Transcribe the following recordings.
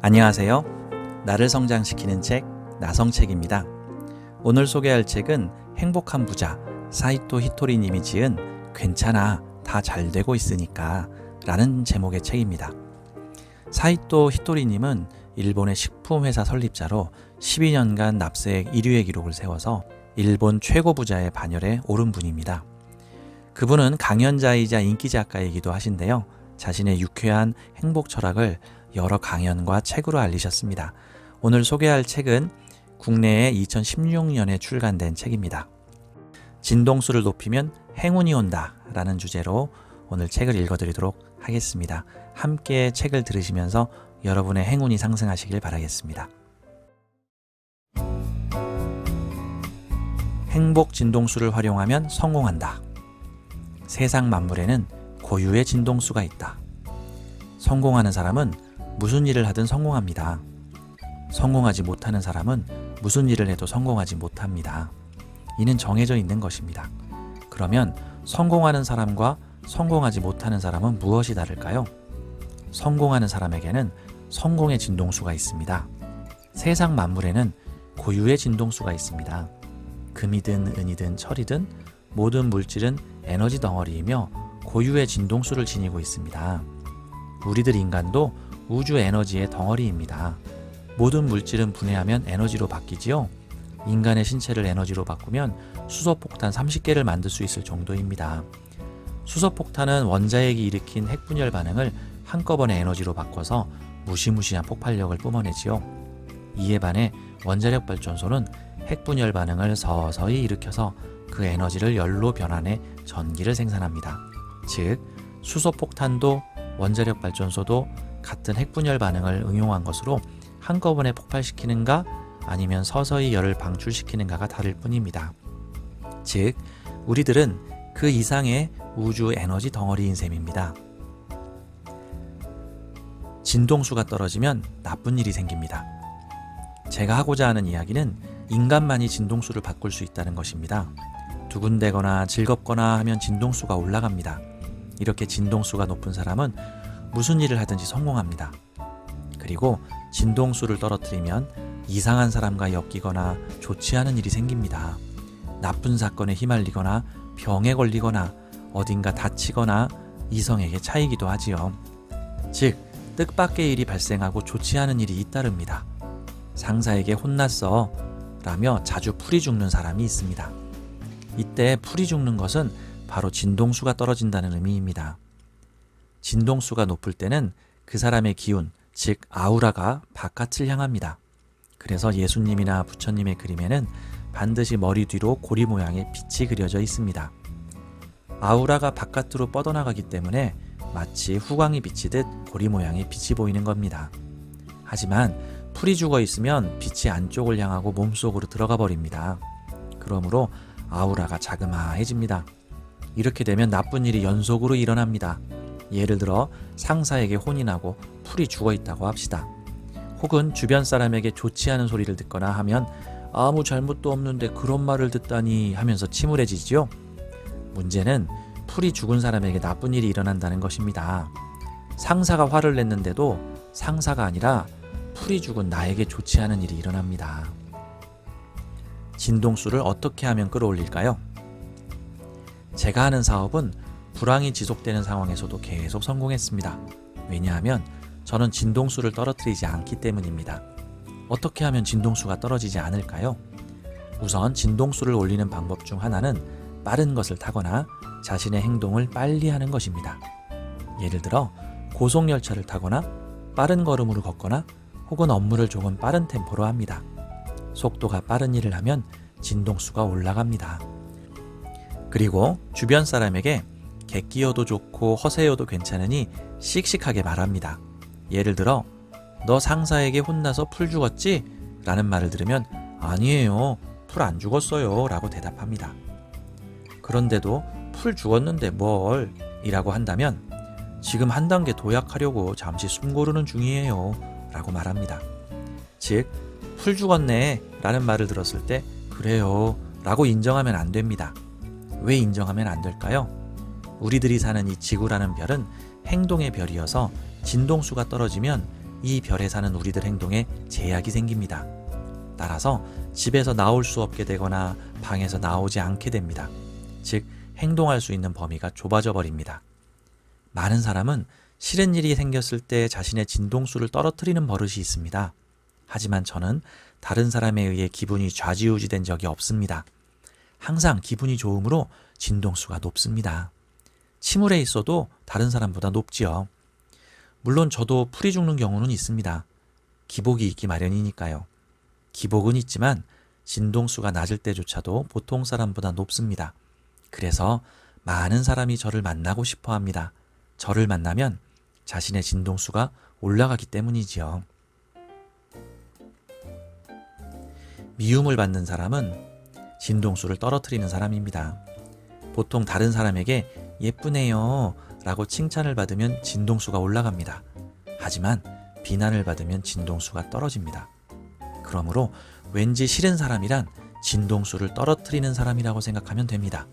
안녕하세요. 나를 성장시키는 책 나성책입니다. 오늘 소개할 책은 행복한 부자 사이토 히토리님이 지은 괜찮아 다 잘되고 있으니까 라는 제목의 책입니다. 사이토 히토리님은 일본의 식품회사 설립자로 12년간 납세액 1위의 기록을 세워서 일본 최고 부자의 반열에 오른 분입니다. 그분은 강연자이자 인기 작가이기도 하신데요. 자신의 유쾌한 행복 철학을 여러 강연과 책으로 알리셨습니다. 오늘 소개할 책은 국내에 2016년에 출간된 책입니다. 진동수를 높이면 행운이 온다 라는 주제로 오늘 책을 읽어드리도록 하겠습니다. 함께 책을 들으시면서 여러분의 행운이 상승하시길 바라겠습니다. 행복 진동수를 활용하면 성공한다. 세상 만물에는 고유의 진동수가 있다. 성공하는 사람은 무슨 일을 하든 성공합니다. 성공하지 못하는 사람은 무슨 일을 해도 성공하지 못합니다. 이는 정해져 있는 것입니다. 그러면 성공하는 사람과 성공하지 못하는 사람은 무엇이 다를까요? 성공하는 사람에게는 성공의 진동수가 있습니다. 세상 만물에는 고유의 진동수가 있습니다. 금이든 은이든 철이든 모든 물질은 에너지 덩어리이며 고유의 진동수를 지니고 있습니다. 우리들 인간도 우주 에너지의 덩어리입니다. 모든 물질은 분해하면 에너지로 바뀌지요. 인간의 신체를 에너지로 바꾸면 수소폭탄 30개를 만들 수 있을 정도입니다. 수소폭탄은 원자핵이 일으킨 핵분열 반응을 한꺼번에 에너지로 바꿔서 무시무시한 폭발력을 뿜어내지요. 이에 반해 원자력 발전소는 핵분열 반응을 서서히 일으켜서 그 에너지를 열로 변환해 전기를 생산합니다. 즉, 수소폭탄도 원자력 발전소도 같은 핵분열 반응을 응용한 것으로 한꺼번에 폭발시키는가 아니면 서서히 열을 방출시키는가가 다를 뿐입니다. 즉, 우리들은 그 이상의 우주 에너지 덩어리인 셈입니다. 진동수가 떨어지면 나쁜 일이 생깁니다. 제가 하고자 하는 이야기는 인간만이 진동수를 바꿀 수 있다는 것입니다. 두근대거나 즐겁거나 하면 진동수가 올라갑니다. 이렇게 진동수가 높은 사람은 무슨 일을 하든지 성공합니다. 그리고 진동수를 떨어뜨리면 이상한 사람과 엮이거나 좋지 않은 일이 생깁니다. 나쁜 사건에 휘말리거나 병에 걸리거나 어딘가 다치거나 이성에게 차이기도 하지요. 즉, 뜻밖의 일이 발생하고 좋지 않은 일이 잇따릅니다. 상사에게 혼났어 라며 자주 풀이 죽는 사람이 있습니다. 이때 풀이 죽는 것은 바로 진동수가 떨어진다는 의미입니다. 진동수가 높을 때는 그 사람의 기운, 즉 아우라가 바깥을 향합니다. 그래서 예수님이나 부처님의 그림에는 반드시 머리 뒤로 고리 모양의 빛이 그려져 있습니다. 아우라가 바깥으로 뻗어나가기 때문에 마치 후광이 비치듯 고리 모양의 빛이 보이는 겁니다. 하지만 풀이 죽어 있으면 빛이 안쪽을 향하고 몸속으로 들어가 버립니다. 그러므로 아우라가 자그마해집니다. 이렇게 되면 나쁜 일이 연속으로 일어납니다. 예를 들어 상사에게 혼이 나고 풀이 죽어 있다고 합시다. 혹은 주변 사람에게 좋지 않은 소리를 듣거나 하면 아무 잘못도 없는데 그런 말을 듣다니 하면서 침울해지지요. 문제는 풀이 죽은 사람에게 나쁜 일이 일어난다는 것입니다. 상사가 화를 냈는데도 상사가 아니라 풀이 죽은 나에게 좋지 않은 일이 일어납니다. 진동수를 어떻게 하면 끌어올릴까요? 제가 하는 사업은 불황이 지속되는 상황에서도 계속 성공했습니다. 왜냐하면 저는 진동수를 떨어뜨리지 않기 때문입니다. 어떻게 하면 진동수가 떨어지지 않을까요? 우선 진동수를 올리는 방법 중 하나는 빠른 것을 타거나 자신의 행동을 빨리 하는 것입니다. 예를 들어 고속열차를 타거나 빠른 걸음으로 걷거나 혹은 업무를 조금 빠른 템포로 합니다. 속도가 빠른 일을 하면 진동수가 올라갑니다. 그리고 주변 사람에게 객기여도 좋고 허세여도 괜찮으니 씩씩하게 말합니다. 예를 들어 너 상사에게 혼나서 풀 죽었지? 라는 말을 들으면 아니에요, 풀 안 죽었어요 라고 대답합니다. 그런데도 풀 죽었는데 뭘? 이라고 한다면 지금 한 단계 도약하려고 잠시 숨 고르는 중이에요 라고 말합니다. 즉, 풀 죽었네 라는 말을 들었을 때 그래요 라고 인정하면 안 됩니다. 왜 인정하면 안 될까요? 우리들이 사는 이 지구라는 별은 행동의 별이어서 진동수가 떨어지면 이 별에 사는 우리들 행동에 제약이 생깁니다. 따라서 집에서 나올 수 없게 되거나 방에서 나오지 않게 됩니다. 즉, 행동할 수 있는 범위가 좁아져 버립니다. 많은 사람은 싫은 일이 생겼을 때 자신의 진동수를 떨어뜨리는 버릇이 있습니다. 하지만 저는 다른 사람에 의해 기분이 좌지우지된 적이 없습니다. 항상 기분이 좋으므로 진동수가 높습니다. 침울해 있어도 다른 사람보다 높지요. 물론 저도 풀이 죽는 경우는 있습니다. 기복이 있기 마련이니까요. 기복은 있지만 진동수가 낮을 때조차도 보통 사람보다 높습니다. 그래서 많은 사람이 저를 만나고 싶어 합니다. 저를 만나면 자신의 진동수가 올라가기 때문이지요. 미움을 받는 사람은 진동수를 떨어뜨리는 사람입니다. 보통 다른 사람에게 예쁘네요 라고 칭찬을 받으면 진동수가 올라갑니다. 하지만 비난을 받으면 진동수가 떨어집니다. 그러므로 왠지 싫은 사람이란 진동수를 떨어뜨리는 사람이라고 생각하면 됩니다.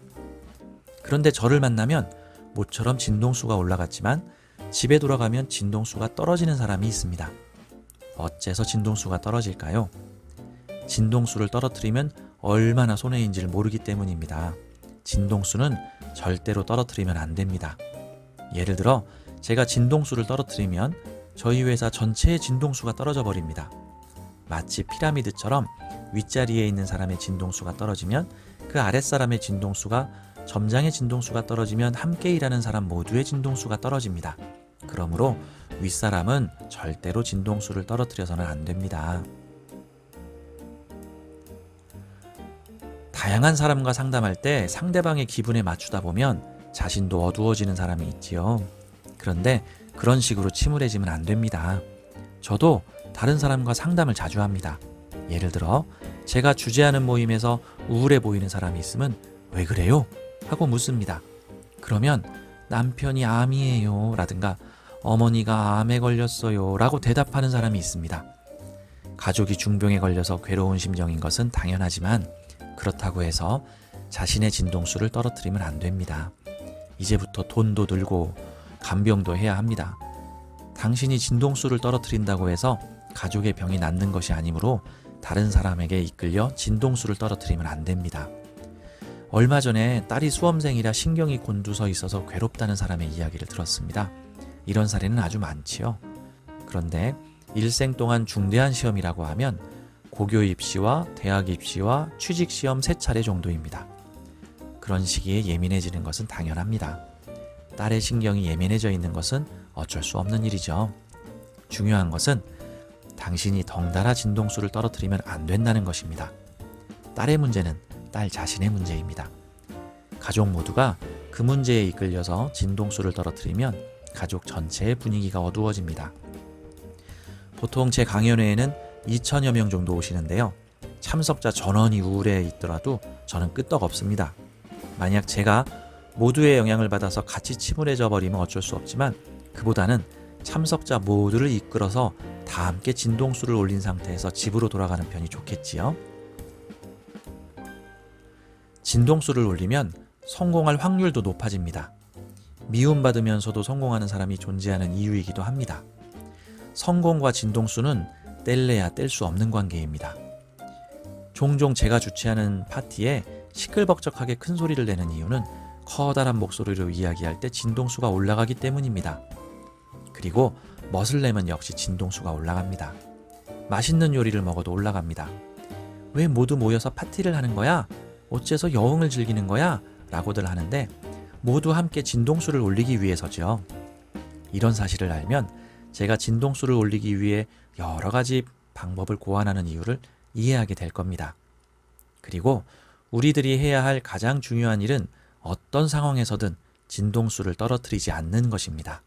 그런데 저를 만나면 모처럼 진동수가 올라갔지만 집에 돌아가면 진동수가 떨어지는 사람이 있습니다. 어째서 진동수가 떨어질까요? 진동수를 떨어뜨리면 얼마나 손해인지를 모르기 때문입니다. 진동수는 절대로 떨어뜨리면 안 됩니다. 예를 들어 제가 진동수를 떨어뜨리면 저희 회사 전체의 진동수가 떨어져 버립니다. 마치 피라미드처럼 윗자리에 있는 사람의 진동수가 떨어지면 그 아랫사람의 진동수가 점장의 진동수가 떨어지면 함께 일하는 사람 모두의 진동수가 떨어집니다. 그러므로 윗사람은 절대로 진동수를 떨어뜨려서는 안 됩니다. 다양한 사람과 상담할 때 상대방의 기분에 맞추다 보면 자신도 어두워지는 사람이 있지요. 그런데 그런 식으로 침울해지면 안 됩니다. 저도 다른 사람과 상담을 자주 합니다. 예를 들어 제가 주재하는 모임에서 우울해 보이는 사람이 있으면 왜 그래요? 하고 묻습니다. 그러면 남편이 암이에요 라든가 어머니가 암에 걸렸어요 라고 대답하는 사람이 있습니다. 가족이 중병에 걸려서 괴로운 심정인 것은 당연하지만 그렇다고 해서 자신의 진동수를 떨어뜨리면 안 됩니다. 이제부터 돈도 들고 간병도 해야 합니다. 당신이 진동수를 떨어뜨린다고 해서 가족의 병이 낫는 것이 아니므로 다른 사람에게 이끌려 진동수를 떨어뜨리면 안 됩니다. 얼마 전에 딸이 수험생이라 신경이 곤두서 있어서 괴롭다는 사람의 이야기를 들었습니다. 이런 사례는 아주 많지요. 그런데 일생 동안 중대한 시험이라고 하면 고교 입시와 대학 입시와 취직 시험 3차례 정도입니다. 그런 시기에 예민해지는 것은 당연합니다. 딸의 신경이 예민해져 있는 것은 어쩔 수 없는 일이죠. 중요한 것은 당신이 덩달아 진동수를 떨어뜨리면 안 된다는 것입니다. 딸의 문제는 딸 자신의 문제입니다. 가족 모두가 그 문제에 이끌려서 진동수를 떨어뜨리면 가족 전체의 분위기가 어두워집니다. 보통 제 강연회에는 2,000여 명 정도 오시는데요. 참석자 전원이 우울해 있더라도 저는 끄떡없습니다. 만약 제가 모두의 영향을 받아서 같이 침울해져 버리면 어쩔 수 없지만 그보다는 참석자 모두를 이끌어서 다 함께 진동수를 올린 상태에서 집으로 돌아가는 편이 좋겠지요. 진동수를 올리면 성공할 확률도 높아집니다. 미움받으면서도 성공하는 사람이 존재하는 이유이기도 합니다. 성공과 진동수는 뗄래야 뗄 수 없는 관계입니다. 종종 제가 주최하는 파티에 시끌벅적하게 큰 소리를 내는 이유는 커다란 목소리로 이야기할 때 진동수가 올라가기 때문입니다. 그리고 멋을 내면 역시 진동수가 올라갑니다. 맛있는 요리를 먹어도 올라갑니다. 왜 모두 모여서 파티를 하는 거야? 어째서 여흥을 즐기는 거야? 라고들 하는데 모두 함께 진동수를 올리기 위해서죠. 이런 사실을 알면 제가 진동수를 올리기 위해 여러 가지 방법을 고안하는 이유를 이해하게 될 겁니다. 그리고 우리들이 해야 할 가장 중요한 일은 어떤 상황에서든 진동수를 떨어뜨리지 않는 것입니다.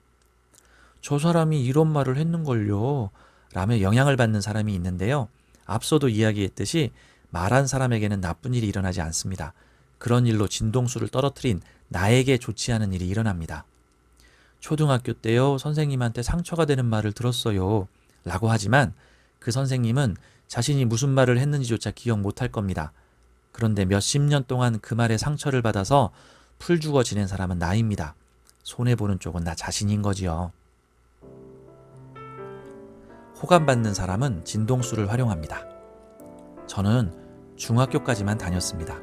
저 사람이 이런 말을 했는걸요 라며 영향을 받는 사람이 있는데요. 앞서도 이야기했듯이 말한 사람에게는 나쁜 일이 일어나지 않습니다. 그런 일로 진동수를 떨어뜨린 나에게 좋지 않은 일이 일어납니다. 초등학교 때요 선생님한테 상처가 되는 말을 들었어요 라고 하지만 그 선생님은 자신이 무슨 말을 했는지조차 기억 못할 겁니다. 그런데 몇십 년 동안 그 말에 상처를 받아서 풀 죽어 지낸 사람은 나입니다. 손해보는 쪽은 나 자신인 거지요. 호감받는 사람은 진동수를 활용합니다. 저는 중학교까지만 다녔습니다.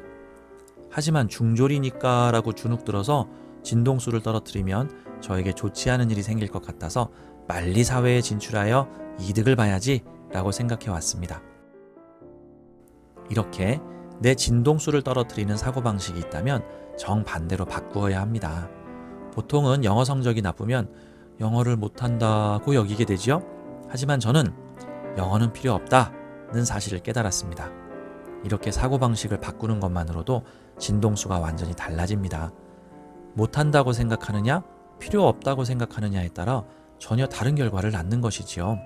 하지만 중졸이니까 라고 주눅 들어서 진동수를 떨어뜨리면 저에게 좋지 않은 일이 생길 것 같아서 빨리 사회에 진출하여 이득을 봐야지 라고 생각해 왔습니다. 이렇게 내 진동수를 떨어뜨리는 사고방식이 있다면 정반대로 바꾸어야 합니다. 보통은 영어 성적이 나쁘면 영어를 못한다고 여기게 되죠. 하지만 저는 영어는 필요 없다는 사실을 깨달았습니다. 이렇게 사고방식을 바꾸는 것만으로도 진동수가 완전히 달라집니다. 못한다고 생각하느냐, 필요 없다고 생각하느냐에 따라 전혀 다른 결과를 낳는 것이지요.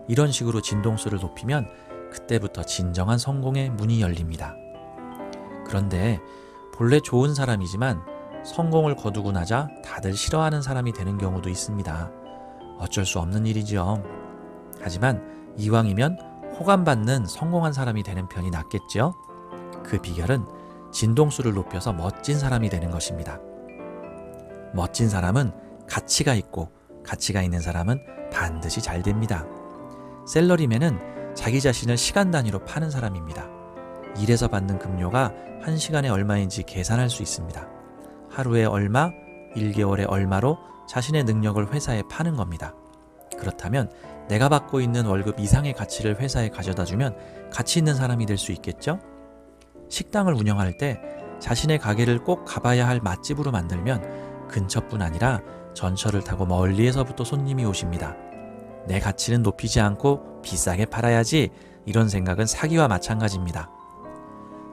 이런 식으로 진동수를 높이면 그때부터 진정한 성공의 문이 열립니다. 그런데 본래 좋은 사람이지만 성공을 거두고 나자 다들 싫어하는 사람이 되는 경우도 있습니다. 어쩔 수 없는 일이지요. 하지만 이왕이면 호감받는 성공한 사람이 되는 편이 낫겠죠? 그 비결은 진동수를 높여서 멋진 사람이 되는 것입니다. 멋진 사람은 가치가 있고 가치가 있는 사람은 반드시 잘 됩니다. 샐러리맨은 자기 자신을 시간 단위로 파는 사람입니다. 일에서 받는 급료가 1시간에 얼마인지 계산할 수 있습니다. 하루에 얼마, 1개월에 얼마로 자신의 능력을 회사에 파는 겁니다. 그렇다면 내가 받고 있는 월급 이상의 가치를 회사에 가져다주면 가치 있는 사람이 될 수 있겠죠? 식당을 운영할 때 자신의 가게를 꼭 가봐야 할 맛집으로 만들면 근처뿐 아니라 전철을 타고 멀리에서부터 손님이 오십니다. 내 가치는 높이지 않고 비싸게 팔아야지, 이런 생각은 사기와 마찬가지입니다.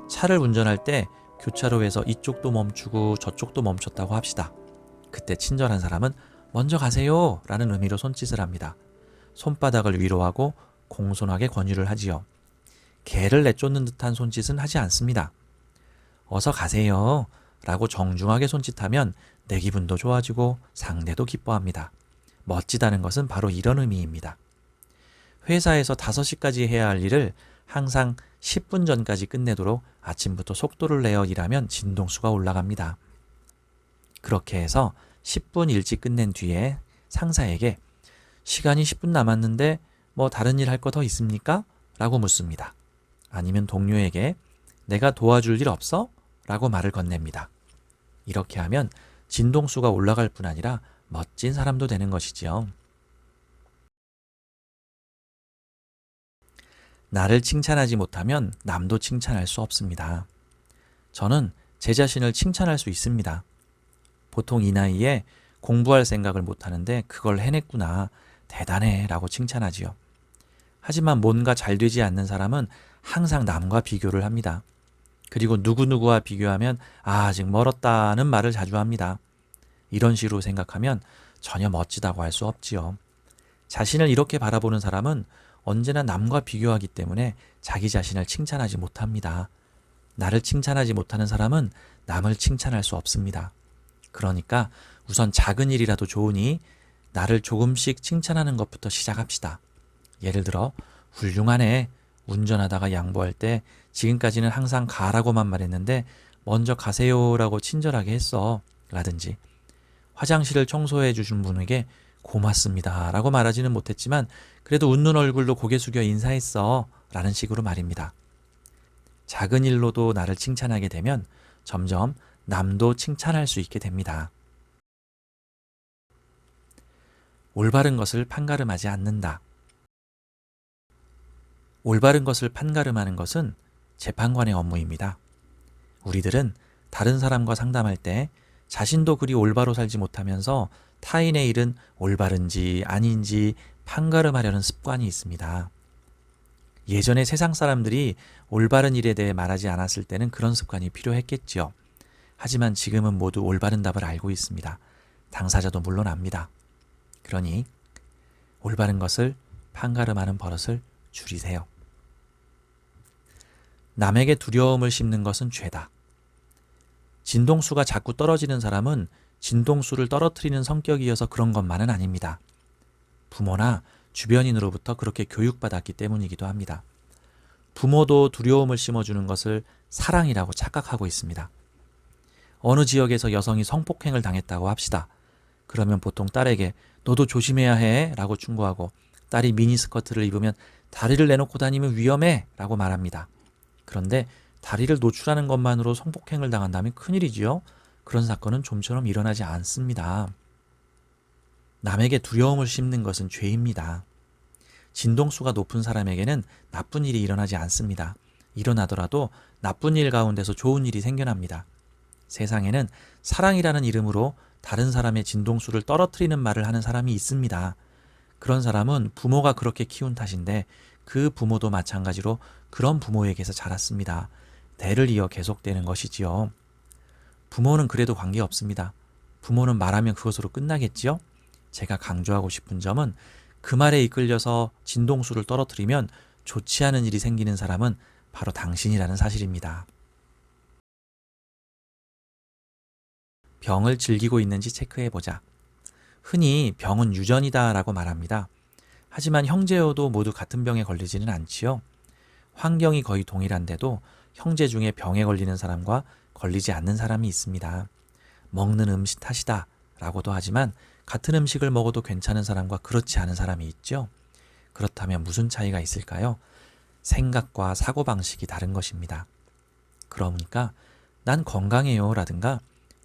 차를 운전할 때 교차로에서 이쪽도 멈추고 저쪽도 멈췄다고 합시다. 그때 친절한 사람은 먼저 가세요 라는 의미로 손짓을 합니다. 손바닥을 위로하고 공손하게 권유를 하지요. 개를 내쫓는 듯한 손짓은 하지 않습니다. 어서 가세요 라고 정중하게 손짓하면 내 기분도 좋아지고 상대도 기뻐합니다. 멋지다는 것은 바로 이런 의미입니다. 회사에서 5시까지 해야 할 일을 항상 10분 전까지 끝내도록 아침부터 속도를 내어 일하면 진동수가 올라갑니다. 그렇게 해서 10분 일찍 끝낸 뒤에 상사에게 시간이 10분 남았는데 뭐 다른 일 할 거 더 있습니까? 라고 묻습니다. 아니면 동료에게 내가 도와줄 일 없어? 라고 말을 건넵니다. 이렇게 하면 진동수가 올라갈 뿐 아니라 멋진 사람도 되는 것이지요. 나를 칭찬하지 못하면 남도 칭찬할 수 없습니다. 저는 제 자신을 칭찬할 수 있습니다. 보통 이 나이에 공부할 생각을 못하는데 그걸 해냈구나, 대단해 라고 칭찬하지요. 하지만 뭔가 잘 되지 않는 사람은 항상 남과 비교를 합니다. 그리고 누구누구와 비교하면 아직 멀었다는 말을 자주 합니다. 이런 식으로 생각하면 전혀 멋지다고 할 수 없지요. 자신을 이렇게 바라보는 사람은 언제나 남과 비교하기 때문에 자기 자신을 칭찬하지 못합니다. 나를 칭찬하지 못하는 사람은 남을 칭찬할 수 없습니다. 그러니까 우선 작은 일이라도 좋으니 나를 조금씩 칭찬하는 것부터 시작합시다. 예를 들어 훌륭하네, 운전하다가 양보할 때 지금까지는 항상 가라고만 말했는데 먼저 가세요라고 친절하게 했어 라든지, 화장실을 청소해 주신 분에게 고맙습니다 라고 말하지는 못했지만 그래도 웃는 얼굴로 고개 숙여 인사했어 라는 식으로 말입니다. 작은 일로도 나를 칭찬하게 되면 점점 남도 칭찬할 수 있게 됩니다. 올바른 것을 판가름하지 않는다. 올바른 것을 판가름하는 것은 재판관의 업무입니다. 우리들은 다른 사람과 상담할 때 자신도 그리 올바로 살지 못하면서 타인의 일은 올바른지 아닌지 판가름하려는 습관이 있습니다. 예전에 세상 사람들이 올바른 일에 대해 말하지 않았을 때는 그런 습관이 필요했겠지요. 하지만 지금은 모두 올바른 답을 알고 있습니다. 당사자도 물론 압니다. 그러니 올바른 것을 판가름하는 버릇을 줄이세요. 남에게 두려움을 심는 것은 죄다. 진동수가 자꾸 떨어지는 사람은 진동수를 떨어뜨리는 성격이어서 그런 것만은 아닙니다. 부모나 주변인으로부터 그렇게 교육받았기 때문이기도 합니다. 부모도 두려움을 심어주는 것을 사랑이라고 착각하고 있습니다. 어느 지역에서 여성이 성폭행을 당했다고 합시다. 그러면 보통 딸에게 너도 조심해야 해 라고 충고하고 딸이 미니스커트를 입으면 다리를 내놓고 다니면 위험해 라고 말합니다. 그런데 다리를 노출하는 것만으로 성폭행을 당한다면 큰일이지요. 그런 사건은 좀처럼 일어나지 않습니다. 남에게 두려움을 심는 것은 죄입니다. 진동수가 높은 사람에게는 나쁜 일이 일어나지 않습니다. 일어나더라도 나쁜 일 가운데서 좋은 일이 생겨납니다. 세상에는 사랑이라는 이름으로 다른 사람의 진동수를 떨어뜨리는 말을 하는 사람이 있습니다. 그런 사람은 부모가 그렇게 키운 탓인데 그 부모도 마찬가지로 그런 부모에게서 자랐습니다. 대를 이어 계속되는 것이지요. 부모는 그래도 관계없습니다. 부모는 말하면 그것으로 끝나겠지요? 제가 강조하고 싶은 점은 그 말에 이끌려서 진동수를 떨어뜨리면 좋지 않은 일이 생기는 사람은 바로 당신이라는 사실입니다. 병을 즐기고 있는지 체크해보자. 흔히 병은 유전이다 라고 말합니다. 하지만 형제여도 모두 같은 병에 걸리지는 않지요. 환경이 거의 동일한데도 형제 중에 병에 걸리는 사람과 걸리지 않는 사람이 있습니다. 먹는 음식 탓이다 라고도 하지만 같은 음식을 먹어도 괜찮은 사람과 그렇지 않은 사람이 있죠. 그렇다면 무슨 차이가 있을까요? 생각과 사고방식이 다른 것입니다. 그러니까 난 건강해요 라든가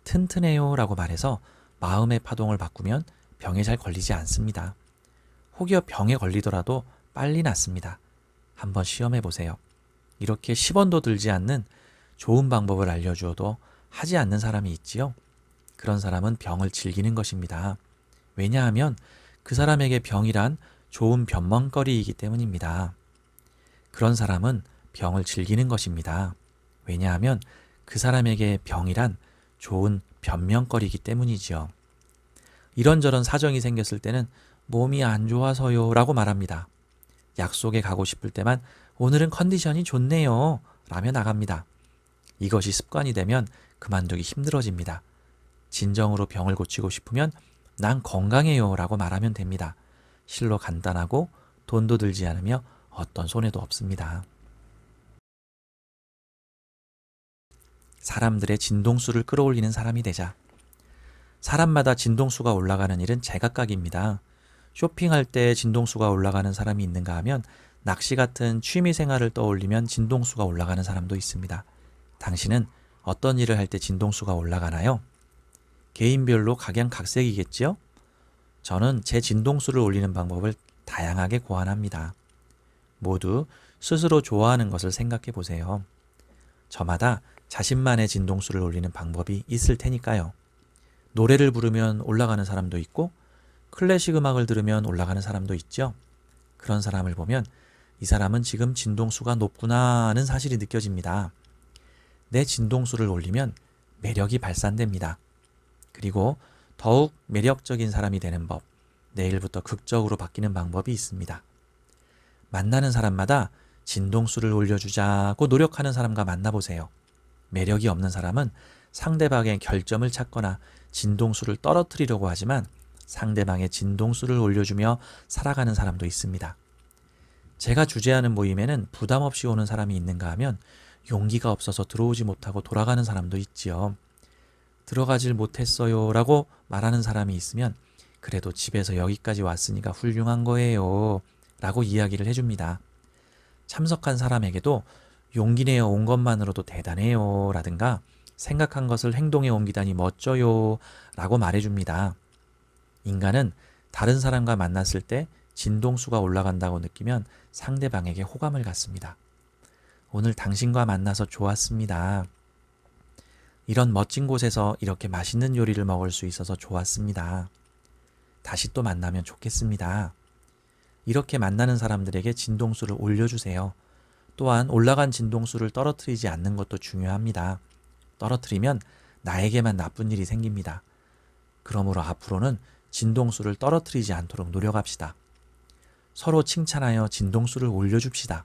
튼튼해요 라고 말해서 마음의 파동을 바꾸면 병에 잘 걸리지 않습니다. 혹여 병에 걸리더라도 빨리 낫습니다. 한번 시험해 보세요. 이렇게 10원도 들지 않는 좋은 방법을 알려주어도 하지 않는 사람이 있지요. 그런 사람은 병을 즐기는 것입니다. 왜냐하면 그 사람에게 병이란 좋은 변명거리이기 때문입니다. 그런 사람은 병을 즐기는 것입니다. 왜냐하면 그 사람에게 병이란 좋은 변명거리이기 때문이지요. 이런저런 사정이 생겼을 때는 몸이 안 좋아서요 라고 말합니다. 약속에 가고 싶을 때만 오늘은 컨디션이 좋네요 라며 나갑니다. 이것이 습관이 되면 그만두기 힘들어집니다. 진정으로 병을 고치고 싶으면 난 건강해요 라고 말하면 됩니다. 실로 간단하고 돈도 들지 않으며 어떤 손해도 없습니다. 사람들의 진동수를 끌어올리는 사람이 되자. 사람마다 진동수가 올라가는 일은 제각각입니다. 쇼핑할 때 진동수가 올라가는 사람이 있는가 하면 낚시 같은 취미 생활을 떠올리면 진동수가 올라가는 사람도 있습니다. 당신은 어떤 일을 할 때 진동수가 올라가나요? 개인별로 각양각색이겠지요? 저는 제 진동수를 올리는 방법을 다양하게 고안합니다. 모두 스스로 좋아하는 것을 생각해 보세요. 저마다 자신만의 진동수를 올리는 방법이 있을 테니까요. 노래를 부르면 올라가는 사람도 있고 클래식 음악을 들으면 올라가는 사람도 있죠. 그런 사람을 보면 이 사람은 지금 진동수가 높구나 하는 사실이 느껴집니다. 내 진동수를 올리면 매력이 발산됩니다. 그리고 더욱 매력적인 사람이 되는 법, 내일부터 극적으로 바뀌는 방법이 있습니다. 만나는 사람마다 진동수를 올려주자고 노력하는 사람과 만나보세요. 매력이 없는 사람은 상대방의 결점을 찾거나 진동수를 떨어뜨리려고 하지만 상대방의 진동수를 올려주며 살아가는 사람도 있습니다. 제가 주재하는 모임에는 부담 없이 오는 사람이 있는가 하면 용기가 없어서 들어오지 못하고 돌아가는 사람도 있지요. 들어가질 못했어요 라고 말하는 사람이 있으면 그래도 집에서 여기까지 왔으니까 훌륭한 거예요 라고 이야기를 해줍니다. 참석한 사람에게도 용기 내어 온 것만으로도 대단해요 라든가 생각한 것을 행동에 옮기다니 멋져요 라고 말해줍니다. 인간은 다른 사람과 만났을 때 진동수가 올라간다고 느끼면 상대방에게 호감을 갖습니다. 오늘 당신과 만나서 좋았습니다. 이런 멋진 곳에서 이렇게 맛있는 요리를 먹을 수 있어서 좋았습니다. 다시 또 만나면 좋겠습니다. 이렇게 만나는 사람들에게 진동수를 올려주세요. 또한 올라간 진동수를 떨어뜨리지 않는 것도 중요합니다. 떨어뜨리면 나에게만 나쁜 일이 생깁니다. 그러므로 앞으로는 진동수를 떨어뜨리지 않도록 노력합시다. 서로 칭찬하여 진동수를 올려줍시다.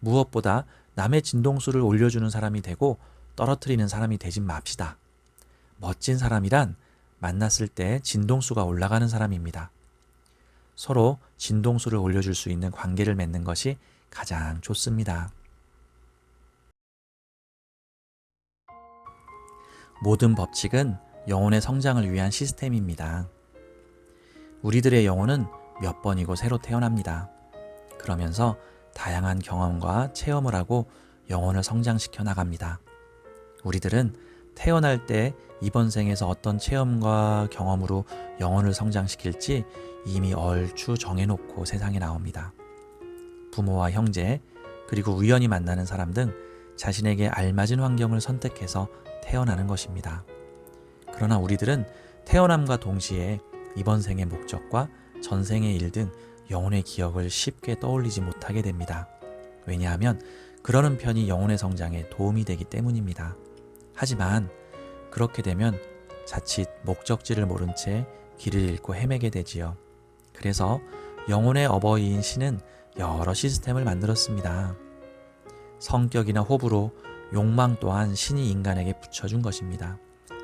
무엇보다 남의 진동수를 올려주는 사람이 되고 떨어뜨리는 사람이 되진 맙시다. 멋진 사람이란 만났을 때 진동수가 올라가는 사람입니다. 서로 진동수를 올려줄 수 있는 관계를 맺는 것이 가장 좋습니다. 모든 법칙은 영혼의 성장을 위한 시스템입니다. 우리들의 영혼은 몇 번이고 새로 태어납니다. 그러면서 다양한 경험과 체험을 하고 영혼을 성장시켜 나갑니다. 우리들은 태어날 때 이번 생에서 어떤 체험과 경험으로 영혼을 성장시킬지 이미 얼추 정해놓고 세상에 나옵니다. 부모와 형제, 그리고 우연히 만나는 사람 등 자신에게 알맞은 환경을 선택해서 태어나는 것입니다. 그러나 우리들은 태어남과 동시에 이번 생의 목적과 전생의 일 등 영혼의 기억을 쉽게 떠올리지 못하게 됩니다. 왜냐하면 그러는 편이 영혼의 성장에 도움이 되기 때문입니다. 하지만 그렇게 되면 자칫 목적지를 모른 채 길을 잃고 헤매게 되지요. 그래서 영혼의 어버이인 신은 여러 시스템을 만들었습니다. 성격이나 호불호, 욕망 또한 신이 인간에게 붙여준 것입니다.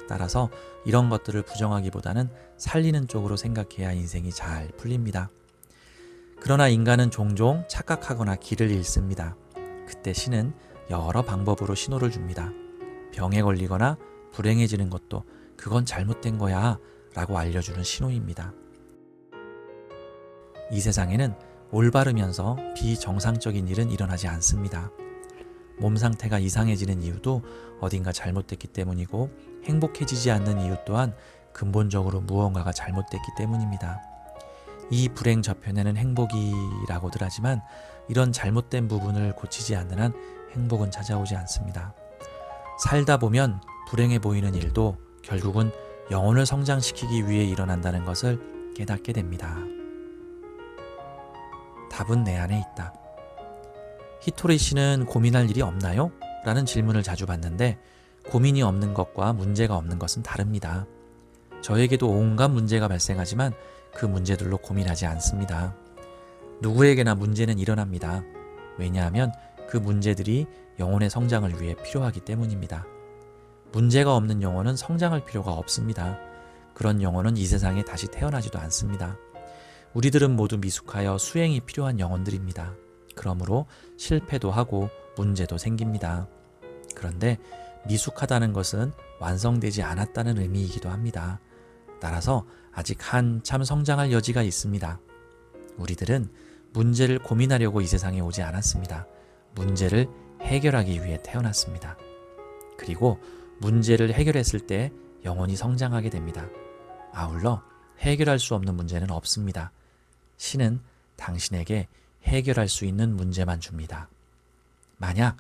따라서 이런 것들을 부정하기보다는 살리는 쪽으로 생각해야 인생이 잘 풀립니다. 그러나 인간은 종종 착각하거나 길을 잃습니다. 그때 신은 여러 방법으로 신호를 줍니다. 병에 걸리거나 불행해지는 것도 그건 잘못된 거야 라고 알려주는 신호입니다. 이 세상에는 올바르면서 비정상적인 일은 일어나지 않습니다. 몸 상태가 이상해지는 이유도 어딘가 잘못됐기 때문이고 행복해지지 않는 이유 또한 근본적으로 무언가가 잘못됐기 때문입니다. 이 불행 저편에는 행복이라고들 하지만 이런 잘못된 부분을 고치지 않는 한 행복은 찾아오지 않습니다. 살다 보면 불행해 보이는 일도 결국은 영혼을 성장시키기 위해 일어난다는 것을 깨닫게 됩니다. 답은 내 안에 있다. 히토리 씨는 고민할 일이 없나요? 라는 질문을 자주 받는데 고민이 없는 것과 문제가 없는 것은 다릅니다. 저에게도 온갖 문제가 발생하지만 그 문제들로 고민하지 않습니다. 누구에게나 문제는 일어납니다. 왜냐하면 그 문제들이 영혼의 성장을 위해 필요하기 때문입니다. 문제가 없는 영혼은 성장할 필요가 없습니다. 그런 영혼은 이 세상에 다시 태어나지도 않습니다. 우리들은 모두 미숙하여 수행이 필요한 영혼들입니다. 그러므로 실패도 하고 문제도 생깁니다. 그런데 미숙하다는 것은 완성되지 않았다는 의미이기도 합니다. 따라서 아직 한참 성장할 여지가 있습니다. 우리들은 문제를 고민하려고 이 세상에 오지 않았습니다. 문제를 해결하기 위해 태어났습니다. 그리고 문제를 해결했을 때 영혼이 성장하게 됩니다. 아울러 해결할 수 없는 문제는 없습니다. 신은 당신에게 해결할 수 있는 문제만 줍니다. 만약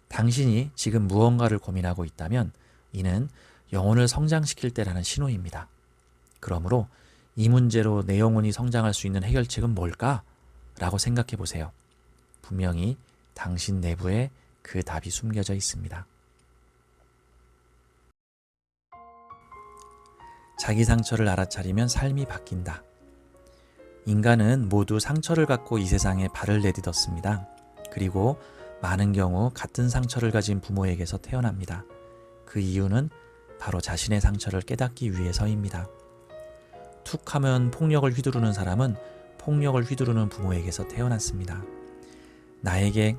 당신이 지금 무언가를 고민하고 있다면 이는 영혼을 성장시킬 때라는 신호입니다. 그러므로 이 문제로 내 영혼이 성장할 수 있는 해결책은 뭘까? 라고 생각해 보세요. 분명히 당신 내부에 그 답이 숨겨져 있습니다. 자기 상처를 알아차리면 삶이 바뀐다. 인간은 모두 상처를 갖고 이 세상에 발을 내딛었습니다. 그리고 많은 경우 같은 상처를 가진 부모에게서 태어납니다. 그 이유는 바로 자신의 상처를 깨닫기 위해서입니다. 툭 하면 폭력을 휘두르는 사람은 폭력을 휘두르는 부모에게서 태어났습니다. 나에게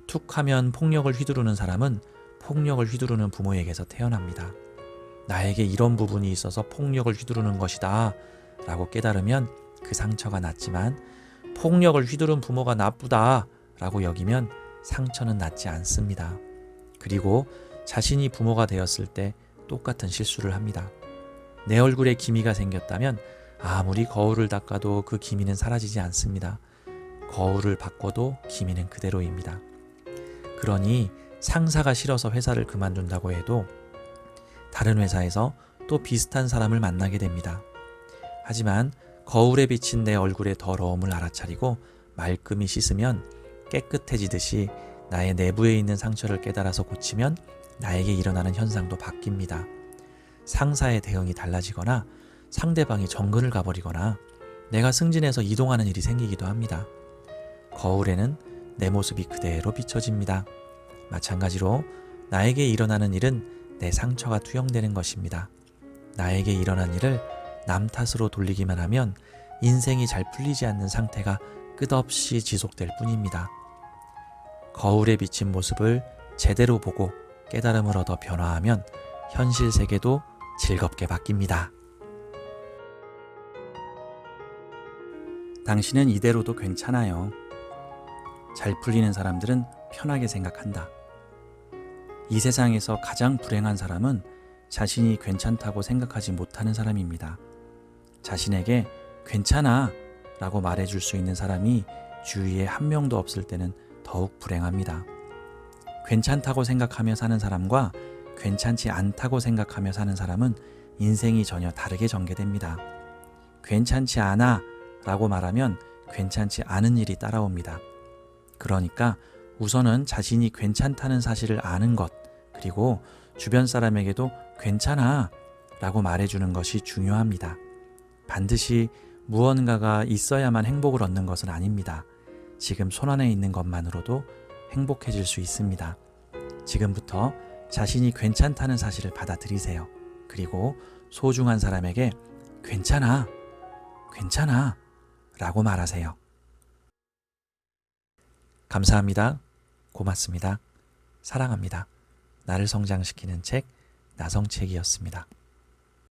툭 하면 폭력을 휘두르는 사람은 폭력을 휘두르는 부모에게서 태어납니다. 나에게 이런 부분이 있어서 폭력을 휘두르는 것이다 라고 깨달으면 그 상처가 낫지만 폭력을 휘두른 부모가 나쁘다 라고 여기면 상처는 낫지 않습니다. 그리고 자신이 부모가 되었을 때 똑같은 실수를 합니다. 내 얼굴에 기미가 생겼다면 아무리 거울을 닦아도 그 기미는 사라지지 않습니다. 거울을 바꿔도 기미는 그대로입니다. 그러니 상사가 싫어서 회사를 그만둔다고 해도 다른 회사에서 또 비슷한 사람을 만나게 됩니다. 하지만 거울에 비친 내 얼굴의 더러움을 알아차리고 말끔히 씻으면 깨끗해지듯이 나의 내부에 있는 상처를 깨달아서 고치면 나에게 일어나는 현상도 바뀝니다. 상사의 대응이 달라지거나 상대방이 정근을 가버리거나 내가 승진해서 이동하는 일이 생기기도 합니다. 거울에는 내 모습이 그대로 비춰집니다. 마찬가지로 나에게 일어나는 일은 내 상처가 투영되는 것입니다. 나에게 일어난 일을 남 탓으로 돌리기만 하면 인생이 잘 풀리지 않는 상태가 끝없이 지속될 뿐입니다. 거울에 비친 모습을 제대로 보고 깨달음을 얻어 변화하면 현실 세계도 즐겁게 바뀝니다. 당신은 이대로도 괜찮아요. 잘 풀리는 사람들은 편하게 생각한다. 이 세상에서 가장 불행한 사람은 자신이 괜찮다고 생각하지 못하는 사람입니다. 자신에게 괜찮아 라고 말해줄 수 있는 사람이 주위에 한 명도 없을 때는 더욱 불행합니다. 괜찮다고 생각하며 사는 사람과 괜찮지 않다고 생각하며 사는 사람은 인생이 전혀 다르게 전개됩니다. 괜찮지 않아 라고 말하면 괜찮지 않은 일이 따라옵니다. 그러니까 우선은 자신이 괜찮다는 사실을 아는 것, 그리고 주변 사람에게도 괜찮아 라고 말해주는 것이 중요합니다. 반드시 무언가가 있어야만 행복을 얻는 것은 아닙니다. 지금 손안에 있는 것만으로도 행복해질 수 있습니다. 지금부터 자신이 괜찮다는 사실을 받아들이세요. 그리고 소중한 사람에게 괜찮아, 괜찮아 라고 말하세요. 감사합니다. 고맙습니다. 사랑합니다. 나를 성장시키는 책 나성책이었습니다.